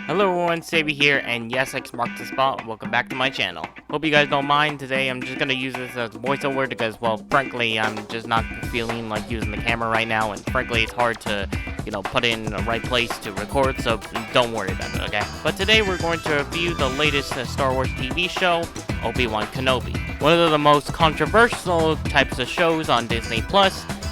Hello everyone, Sabi here, and yes, X marks the spot. Welcome back to my channel. Hope you guys don't mind. Today I'm just gonna use this as voiceover because, well, frankly, I'm just not feeling like using the camera right now, and frankly, it's hard to, put it in the right place to record, so don't worry about it, okay? But today we're going to review the latest Star Wars TV show, Obi-Wan Kenobi. One of the most controversial types of shows on Disney+,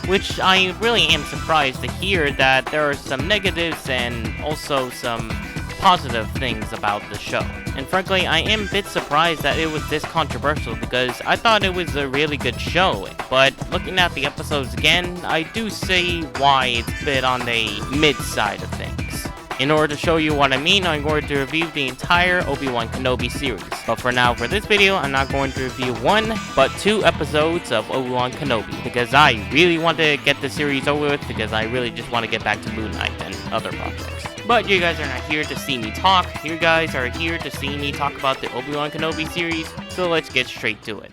which I really am surprised to hear that there are some negatives and also some positive things about the show. And frankly, I am a bit surprised that it was this controversial because I thought it was a really good show. But looking at the episodes again, I do see why it's a bit on the mid side of things. In order to show you what I mean, I'm going to review the entire Obi-Wan Kenobi series. But for now, for this video, I'm not going to review one, but 2 episodes of Obi-Wan Kenobi. Because I really want to get the series over with, because I really just want to get back to Moon Knight and other projects. But you guys are not here to see me talk. You guys are here to see me talk about the Obi-Wan Kenobi series, so let's get straight to it.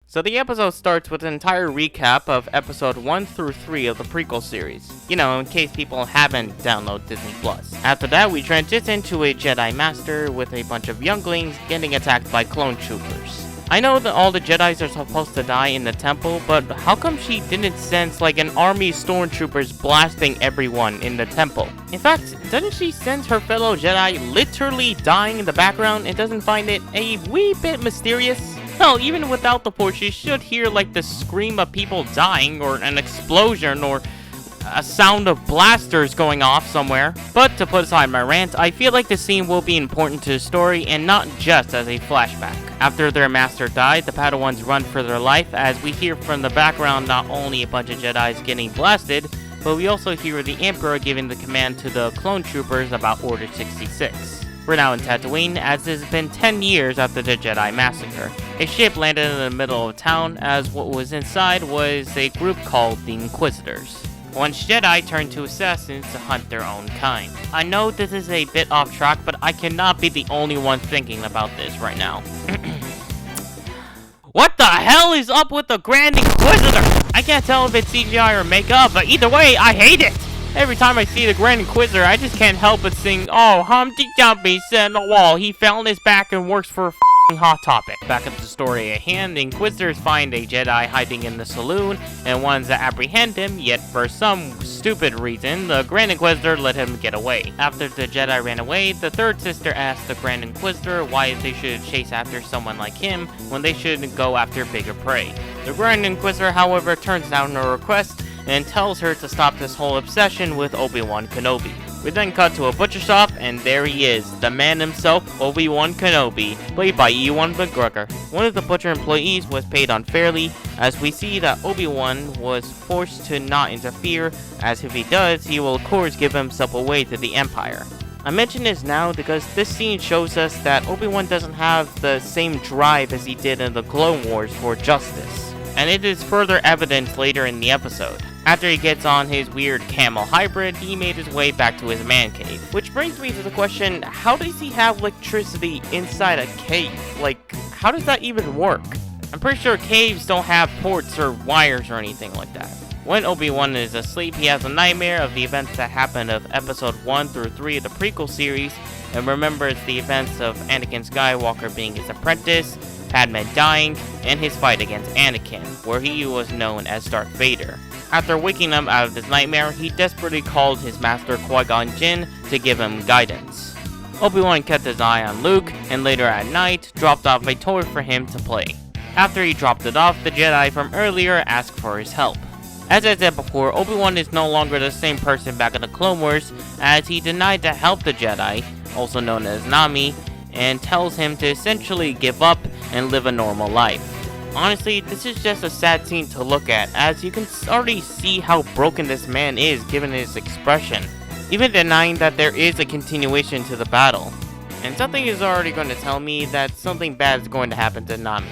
So the episode starts with an entire recap of episode 1 through 3 of the prequel series. In case people haven't downloaded Disney+. After that, we transition to a Jedi Master with a bunch of younglings getting attacked by clone troopers. I know that all the Jedis are supposed to die in the temple, but how come she didn't sense like an army of stormtroopers blasting everyone in the temple? In fact, doesn't she sense her fellow Jedi literally dying in the background and doesn't find it a wee bit mysterious? Hell, even without the Force, she should hear like the scream of people dying or an explosion or a sound of blasters going off somewhere. But to put aside my rant, I feel like the scene will be important to the story and not just as a flashback. After their master died, the Padawans run for their life as we hear from the background not only a bunch of Jedis getting blasted, but we also hear the Emperor giving the command to the clone troopers about Order 66. We're now in Tatooine, as it has been 10 years after the Jedi Massacre. A ship landed in the middle of town, as what was inside was a group called the Inquisitors. Once Jedi turn to assassins to hunt their own kind. I know this is a bit off track, but I cannot be the only one thinking about this right now. What the hell is up with the Grand Inquisitor? I can't tell if it's CGI or makeup, but either way, I hate it! Every time I see the Grand Inquisitor, I just can't help but sing, "Oh, Humpty Dumpty sat on the wall, he fell on his back and works for a Hot Topic." Back at the story at hand, the Inquisitors find a Jedi hiding in the saloon and wants to apprehend him, yet for some stupid reason, the Grand Inquisitor let him get away. After the Jedi ran away, the third sister asked the Grand Inquisitor why they should chase after someone like him when they should go after bigger prey. The Grand Inquisitor, however, turns down her request and tells her to stop this whole obsession with Obi-Wan Kenobi. We then cut to a butcher shop, and there he is, the man himself, Obi-Wan Kenobi, played by Ewan McGregor. One of the butcher employees was paid unfairly, as we see that Obi-Wan was forced to not interfere, as if he does, he will of course give himself away to the Empire. I mention this now because this scene shows us that Obi-Wan doesn't have the same drive as he did in the Clone Wars for justice, and it is further evident later in the episode. After he gets on his weird camel hybrid, he made his way back to his man cave. Which brings me to the question, how does he have electricity inside a cave? How does that even work? I'm pretty sure caves don't have ports or wires or anything like that. When Obi-Wan is asleep, he has a nightmare of the events that happened of episode 1 through 3 of the prequel series, and remembers the events of Anakin Skywalker being his apprentice, Padme dying, and his fight against Anakin, where he was known as Darth Vader. After waking up out of this nightmare, he desperately called his master Qui-Gon Jinn to give him guidance. Obi-Wan kept his eye on Luke, and later at night, dropped off a toy for him to play. After he dropped it off, the Jedi from earlier asked for his help. As I said before, Obi-Wan is no longer the same person back in the Clone Wars, as he denied to help the Jedi, also known as Nami, and tells him to essentially give up and live a normal life. Honestly, this is just a sad scene to look at, as you can already see how broken this man is given his expression, even denying that there is a continuation to the battle. And something is already going to tell me that something bad is going to happen to Nami.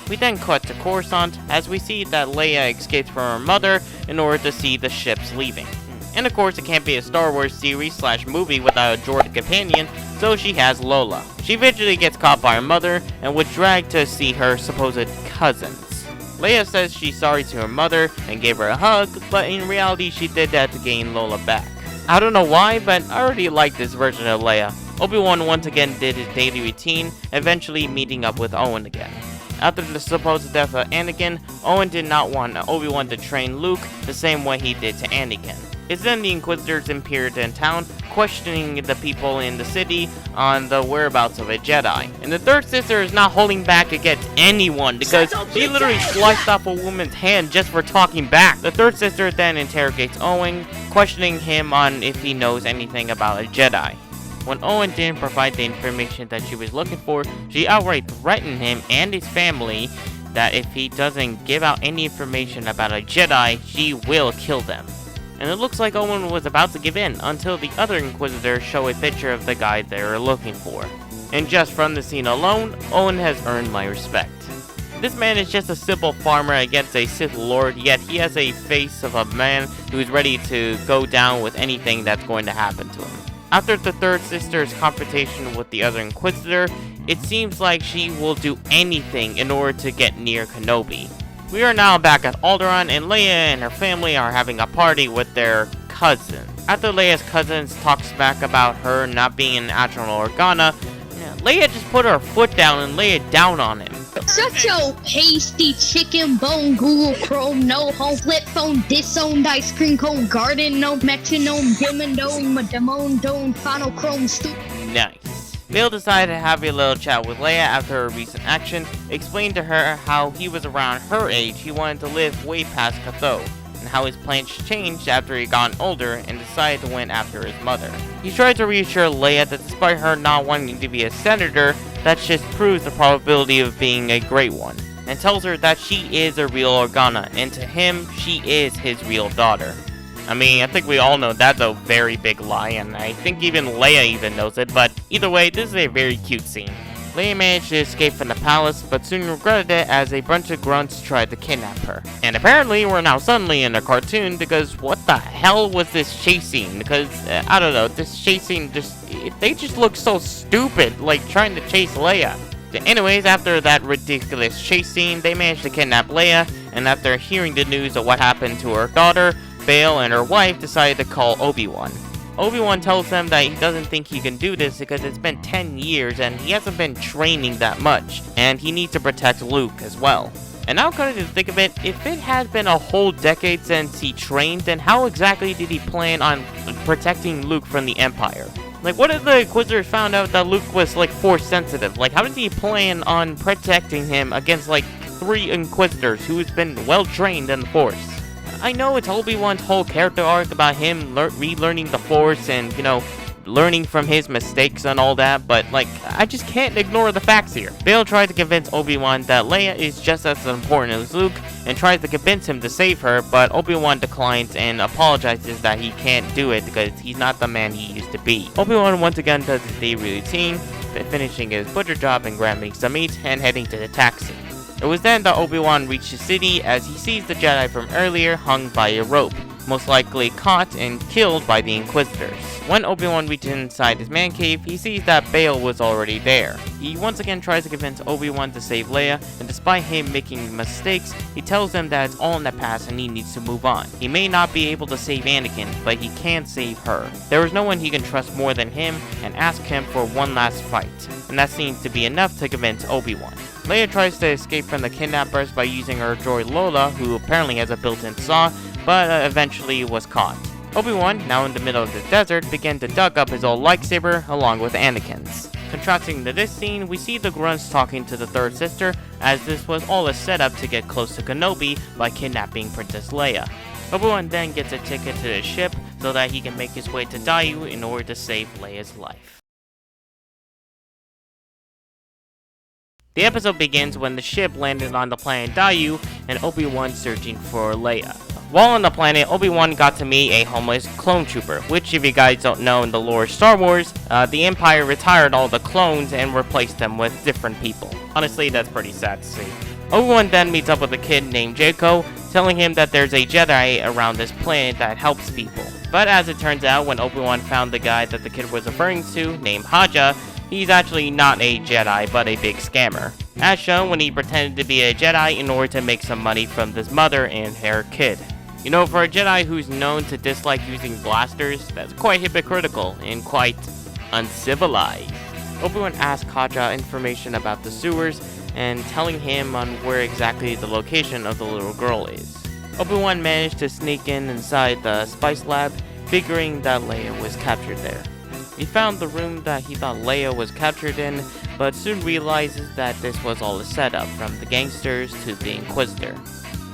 We then cut to Coruscant, as we see that Leia escapes from her mother in order to see the ships leaving. And of course, it can't be a Star Wars series / movie without a droid companion, so she has Lola. She eventually gets caught by her mother and was dragged to see her supposed cousins. Leia says she's sorry to her mother and gave her a hug, but in reality she did that to gain Lola back. I don't know why, but I already like this version of Leia. Obi-Wan once again did his daily routine, eventually meeting up with Owen again. After the supposed death of Anakin, Owen did not want Obi-Wan to train Luke the same way he did to Anakin. It's then the Inquisitors appeared in town, questioning the people in the city on the whereabouts of a Jedi. And the third sister is not holding back against anyone because she literally sliced off a woman's hand just for talking back. The third sister then interrogates Owen, questioning him on if he knows anything about a Jedi. When Owen didn't provide the information that she was looking for, she outright threatened him and his family that if he doesn't give out any information about a Jedi, she will kill them. And it looks like Owen was about to give in until the other Inquisitors show a picture of the guy they were looking for. And just from the scene alone, Owen has earned my respect. This man is just a simple farmer against a Sith Lord, yet he has a face of a man who is ready to go down with anything that's going to happen to him. After the third sister's confrontation with the other Inquisitor, it seems like she will do anything in order to get near Kenobi. We are now back at Alderaan, and Leia and her family are having a party with their cousin. After Leia's cousins talk smack about her not being an Admiral Organa, Leia just put her foot down and lay it down on him. Shut your pasty chicken bone Google Chrome no home flip phone disowned ice cream cone garden no metronome dimendome demone dome final chrome Nice. Bill decided to have a little chat with Leia after her recent action, explained to her how he was around her age, he wanted to live way past Cathode, and how his plans changed after he got older and decided to went after his mother. He tried to reassure Leia that despite her not wanting to be a senator, that just proves the probability of being a great one, and tells her that she is a real Organa, and to him, she is his real daughter. I mean, I think we all know that's a very big lie, and I think even Leia even knows it, but either way, this is a very cute scene. Leia managed to escape from the palace, but soon regretted it as a bunch of grunts tried to kidnap her. And apparently, we're now suddenly in a cartoon, because what the hell was this chase scene? Because, I don't know, this chase scene they just look so stupid, like trying to chase Leia. Anyways, after that ridiculous chase scene, they managed to kidnap Leia, and after hearing the news of what happened to her daughter, Bail and her wife decided to call Obi-Wan. Obi-Wan tells them that he doesn't think he can do this because it's been 10 years and he hasn't been training that much, and he needs to protect Luke as well. And now coming to think of it, if it has been a whole decade since he trained, then how exactly did he plan on protecting Luke from the Empire? Like, what if the Inquisitors found out that Luke was, like, Force sensitive? Like, how did he plan on protecting him against, like, 3 Inquisitors who's been well trained in the Force? I know it's Obi-Wan's whole character arc about him relearning the Force and, learning from his mistakes and all that, but, I just can't ignore the facts here. Bail tries to convince Obi-Wan that Leia is just as important as Luke and tries to convince him to save her, but Obi-Wan declines and apologizes that he can't do it because he's not the man he used to be. Obi-Wan once again does his daily routine, finishing his butcher job and grabbing some meat and heading to the taxi. It was then that Obi-Wan reached the city as he sees the Jedi from earlier hung by a rope, most likely caught and killed by the Inquisitors. When Obi-Wan reaches inside his man cave, he sees that Bail was already there. He once again tries to convince Obi-Wan to save Leia, and despite him making mistakes, he tells him that it's all in the past and he needs to move on. He may not be able to save Anakin, but he can save her. There is no one he can trust more than him, and asks him for one last fight, and that seems to be enough to convince Obi-Wan. Leia tries to escape from the kidnappers by using her droid Lola, who apparently has a built-in saw, but eventually was caught. Obi-Wan, now in the middle of the desert, began to dug up his old lightsaber along with Anakin's. Contrasting to this scene, we see the grunts talking to the third sister, as this was all a setup to get close to Kenobi by kidnapping Princess Leia. Obi-Wan then gets a ticket to the ship so that he can make his way to Daiyu in order to save Leia's life. The episode begins when the ship landed on the planet Daiyu and Obi-Wan searching for Leia. While on the planet, Obi-Wan got to meet a homeless clone trooper, which if you guys don't know in the lore of Star Wars, the Empire retired all the clones and replaced them with different people. Honestly, that's pretty sad to see. Obi-Wan then meets up with a kid named Jaco, telling him that there's a Jedi around this planet that helps people. But as it turns out, when Obi-Wan found the guy that the kid was referring to, named Haja, he's actually not a Jedi, but a big scammer. As shown when he pretended to be a Jedi in order to make some money from this mother and her kid. You know, for a Jedi who's known to dislike using blasters, that's quite hypocritical and quite uncivilized. Obi-Wan asks Haja information about the sewers and telling him on where exactly the location of the little girl is. Obi-Wan managed to sneak inside the spice lab, figuring that Leia was captured there. He found the room that he thought Leia was captured in, but soon realizes that this was all a setup, from the gangsters to the Inquisitor.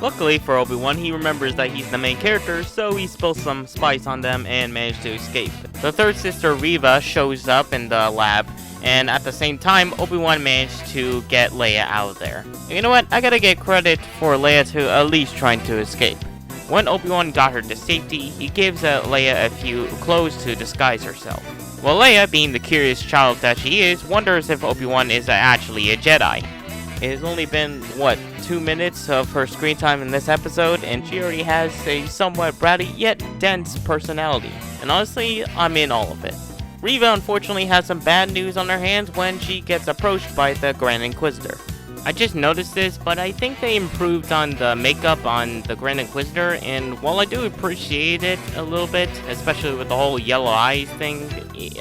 Luckily for Obi-Wan, he remembers that he's the main character, so he spills some spice on them and manages to escape. The third sister, Reva, shows up in the lab, and at the same time, Obi-Wan managed to get Leia out of there. And you know what? I gotta get credit for Leia to at least trying to escape. When Obi-Wan got her to safety, he gives Leia a few clothes to disguise herself. Well, Leia, being the curious child that she is, wonders if Obi-Wan is actually a Jedi. It has only been, 2 minutes of her screen time in this episode, and she already has a somewhat bratty yet dense personality. And honestly, I'm in all of it. Reva unfortunately has some bad news on her hands when she gets approached by the Grand Inquisitor. I just noticed this, but I think they improved on the makeup on the Grand Inquisitor, and while I do appreciate it a little bit, especially with the whole yellow eyes thing,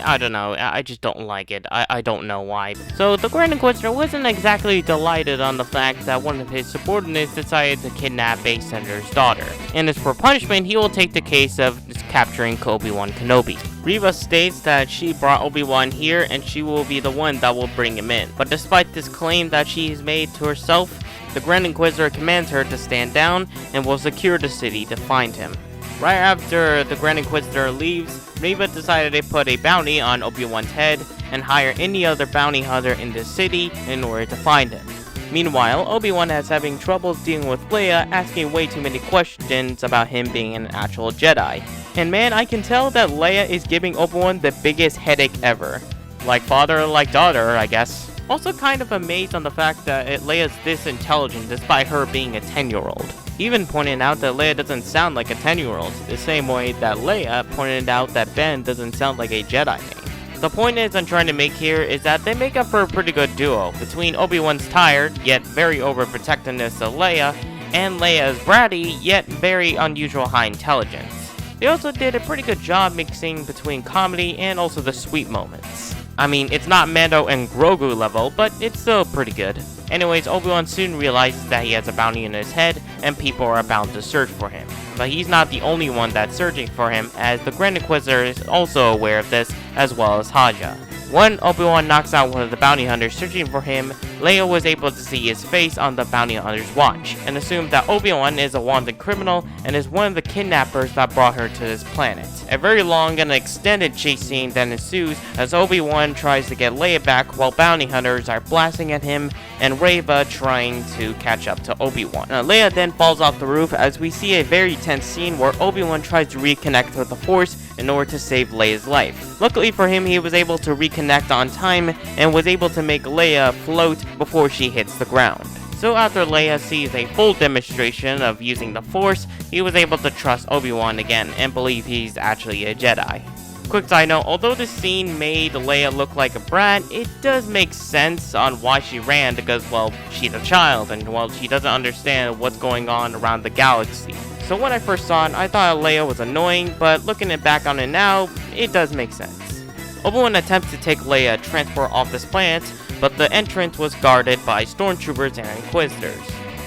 I don't know, I just don't like it. I don't know why. So the Grand Inquisitor wasn't exactly delighted on the fact that one of his subordinates decided to kidnap Base Senator's daughter, and as for punishment, he will take the case of capturing Obi-Wan Kenobi. Reva states that she brought Obi-Wan here and she will be the one that will bring him in. But despite this claim that she's made to herself, the Grand Inquisitor commands her to stand down and will secure the city to find him. Right after the Grand Inquisitor leaves, Reva decided to put a bounty on Obi-Wan's head and hire any other bounty hunter in the city in order to find him. Meanwhile, Obi-Wan is having trouble dealing with Leia, asking way too many questions about him being an actual Jedi. And man, I can tell that Leia is giving Obi-Wan the biggest headache ever. Like father, like daughter, I guess. Also kind of amazed on the fact that Leia's this intelligent despite her being a 10-year-old. Even pointing out that Leia doesn't sound like a 10-year-old, the same way that Leia pointed out that Ben doesn't sound like a Jedi name. The point I'm trying to make here is that they make up for a pretty good duo between Obi-Wan's tired, yet very overprotectiveness of Leia, and Leia's bratty, yet very unusual high intelligence. They also did a pretty good job mixing between comedy and also the sweet moments. I mean, it's not Mando and Grogu level, but it's still pretty good. Anyways, Obi-Wan soon realizes that he has a bounty in his head, and people are bound to search for him. But he's not the only one that's searching for him, as the Grand Inquisitor is also aware of this, as well as Haja. When Obi-Wan knocks out one of the bounty hunters searching for him, Leia was able to see his face on the bounty hunter's watch, and assumed that Obi-Wan is a wanted criminal and is one of the kidnappers that brought her to this planet. A very long and extended chase scene then ensues as Obi-Wan tries to get Leia back while bounty hunters are blasting at him and Reva trying to catch up to Obi-Wan. Leia then falls off the roof as we see a very tense scene where Obi-Wan tries to reconnect with the Force in order to save Leia's life. Luckily for him, he was able to reconnect on time and was able to make Leia float before she hits the ground. So after Leia sees a full demonstration of using the Force, he was able to trust Obi-Wan again and believe he's actually a Jedi. Quick side note, although this scene made Leia look like a brat, it does make sense on why she ran because, well, she's a child and, well, she doesn't understand what's going on around the galaxy. So when I first saw it, I thought Leia was annoying, but looking back on it now, it does make sense. Obi-Wan attempts to take Leia transport off this planet, but the entrance was guarded by stormtroopers and inquisitors.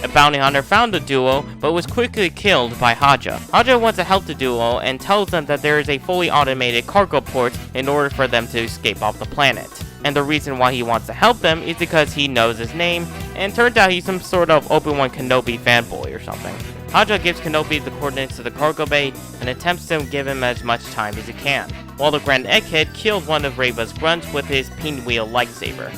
A bounty hunter found the duo, but was quickly killed by Haja. Haja wants to help the duo and tells them that there is a fully automated cargo port in order for them to escape off the planet. And the reason why he wants to help them is because he knows his name, and turns out he's some sort of Obi-Wan Kenobi fanboy or something. Haja gives Kenobi the coordinates to the cargo bay and attempts to give him as much time as he can, while the Grand Egghead killed one of Reva's grunts with his pinwheel lightsaber.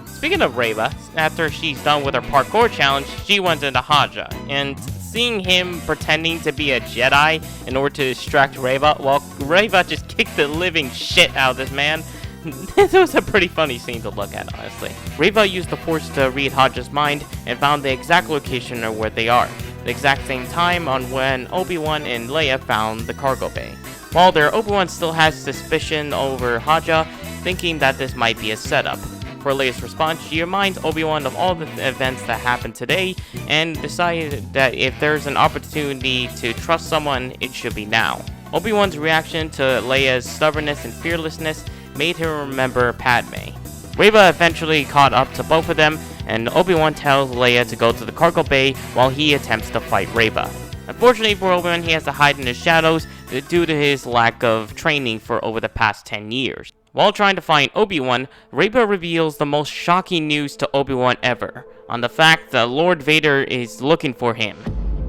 Speaking of Reva, after she's done with her parkour challenge, she went into Haja, and seeing him pretending to be a Jedi in order to distract Reva, well, Reva just kicked the living shit out of this man. It was a pretty funny scene to look at, honestly. Reva used the Force to read Haja's mind and found the exact location of where they are, the exact same time on when Obi-Wan and Leia found the cargo bay. While there, Obi-Wan still has suspicion over Haja, thinking that this might be a setup. For Leia's response, she reminds Obi-Wan of all the events that happened today and decided that if there's an opportunity to trust someone, it should be now. Obi-Wan's reaction to Leia's stubbornness and fearlessness made him remember Padme. Reva eventually caught up to both of them, and Obi-Wan tells Leia to go to the cargo bay while he attempts to fight Reva. Unfortunately for Obi-Wan, he has to hide in the shadows due to his lack of training for over the past 10 years. While trying to find Obi-Wan, Reva reveals the most shocking news to Obi-Wan ever, on the fact that Lord Vader is looking for him.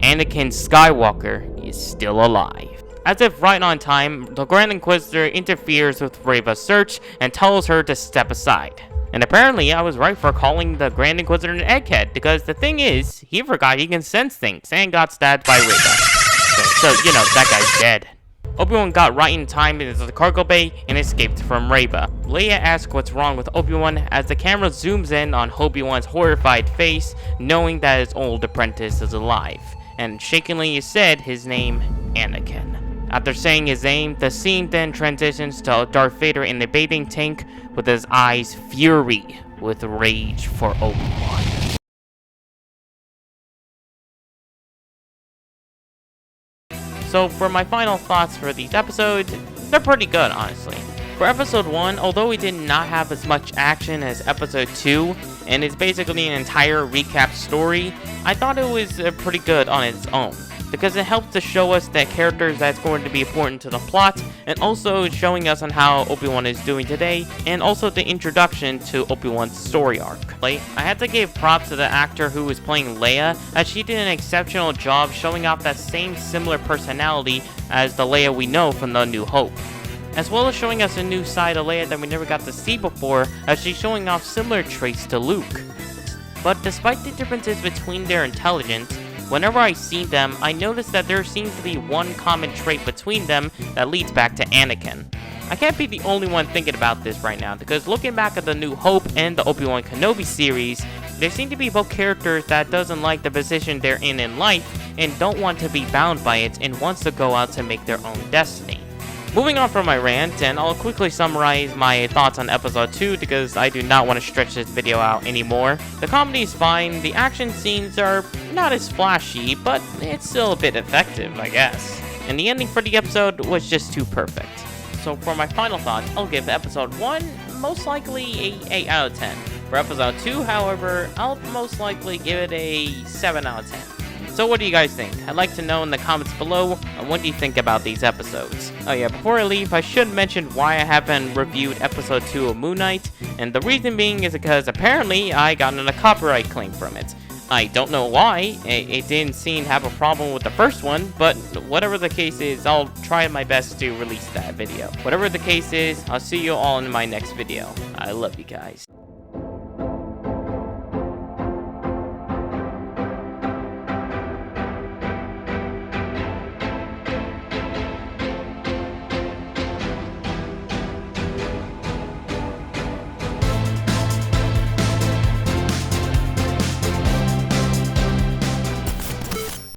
Anakin Skywalker is still alive. As if right on time, the Grand Inquisitor interferes with Reva's search and tells her to step aside. And apparently I was right for calling the Grand Inquisitor an egghead, because the thing is, he forgot he can sense things and got stabbed by Reva. So you know, that guy's dead. Obi-Wan got right in time into the cargo bay and escaped from Reva. Leia asks what's wrong with Obi-Wan as the camera zooms in on Obi-Wan's horrified face, knowing that his old apprentice is alive. And shakingly is said his name, Anakin. After saying his name, the scene then transitions to Darth Vader in the bathing tank with his eyes fury with rage for Obi-Wan. So for my final thoughts for these episodes, they're pretty good, honestly. For episode 1, although it did not have as much action as episode 2, and it's basically an entire recap story, I thought it was pretty good on its own, because it helped to show us that characters that's going to be important to the plot, and also showing us on how Obi-Wan is doing today, and also the introduction to Obi-Wan's story arc. I had to give props to the actor who was playing Leia, as she did an exceptional job showing off that same similar personality as the Leia we know from The New Hope, as well as showing us a new side of Leia that we never got to see before, as she's showing off similar traits to Luke. But despite the differences between their intelligence, whenever I see them, I notice that there seems to be one common trait between them that leads back to Anakin. I can't be the only one thinking about this right now, because looking back at The New Hope and the Obi-Wan Kenobi series, there seem to be both characters that doesn't like the position they're in life and don't want to be bound by it and wants to go out to make their own destiny. Moving on from my rant, and I'll quickly summarize my thoughts on episode 2 because I do not want to stretch this video out anymore. The comedy is fine, the action scenes are not as flashy, but it's still a bit effective, I guess. And the ending for the episode was just too perfect. So for my final thoughts, I'll give episode 1 most likely a 8 out of 10. For episode 2, however, I'll most likely give it a 7 out of 10. So what do you guys think? I'd like to know in the comments below, and what do you think about these episodes? Oh yeah, before I leave, I should mention why I haven't reviewed episode 2 of Moon Knight, and the reason being is because apparently I got a copyright claim from it. I don't know why, it didn't seem to have a problem with the first one, but whatever the case is, I'll try my best to release that video. Whatever the case is, I'll see you all in my next video. I love you guys.